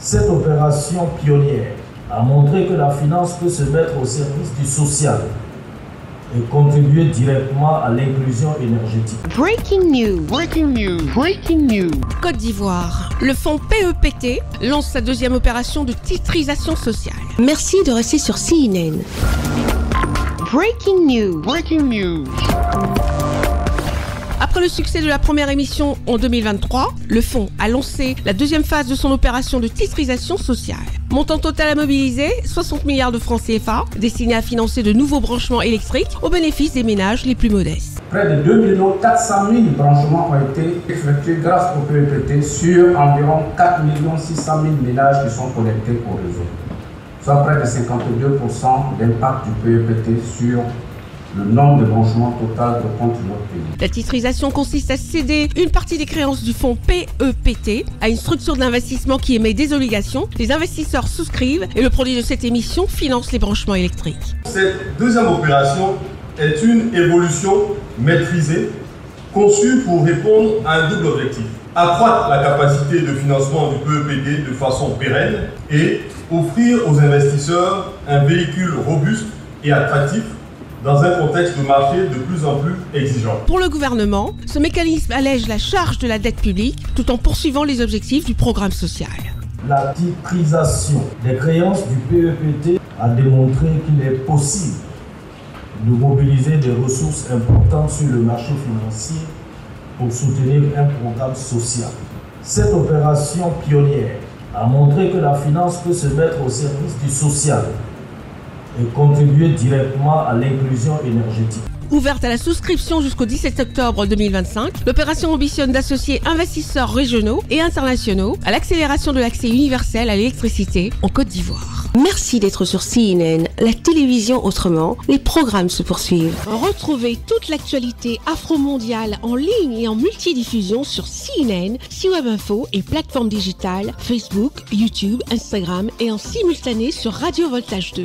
Cette opération pionnière a montré que la finance peut se mettre au service du social et contribuer directement à l'inclusion énergétique. Breaking news. Breaking news. Breaking news. Côte d'Ivoire, le fonds PEPT lance sa deuxième opération de titrisation sociale. Merci de rester sur CNN. Breaking news. Breaking news. Après le succès de la première émission en 2023, le fonds a lancé la deuxième phase de son opération de titrisation sociale. Montant total à mobiliser, 60 milliards de francs CFA, destiné à financer de nouveaux branchements électriques au bénéfice des ménages les plus modestes. Près de 2 400 000 branchements ont été effectués grâce au PEPT sur environ 4 600 000 ménages qui sont connectés au réseau, soit près de 52% d'impact du PEPT sur le nombre de branchements total de compte de notre pays. La titrisation consiste à céder une partie des créances du fonds PEPT à une structure d'investissement qui émet des obligations. Les investisseurs souscrivent et le produit de cette émission finance les branchements électriques. Cette deuxième opération est une évolution maîtrisée, conçue pour répondre à un double objectif. Accroître la capacité de financement du PEPT de façon pérenne et offrir aux investisseurs un véhicule robuste et attractif dans un contexte de marché de plus en plus exigeant. Pour le gouvernement, ce mécanisme allège la charge de la dette publique tout en poursuivant les objectifs du programme social. La titrisation des créances du PEPT a démontré qu'il est possible de mobiliser des ressources importantes sur le marché financier pour soutenir un programme social. Cette opération pionnière a montré que la finance peut se mettre au service du social et contribuer directement à l'inclusion énergétique. Ouverte à la souscription jusqu'au 17 octobre 2025, l'opération ambitionne d'associer investisseurs régionaux et internationaux à l'accélération de l'accès universel à l'électricité en Côte d'Ivoire. Merci d'être sur CNN, la télévision autrement. Les programmes se poursuivent. Retrouvez toute l'actualité afro-mondiale en ligne et en multidiffusion sur CNN, C-Web Info et plateformes digitales, Facebook, YouTube, Instagram et en simultané sur Radio Voltage 2.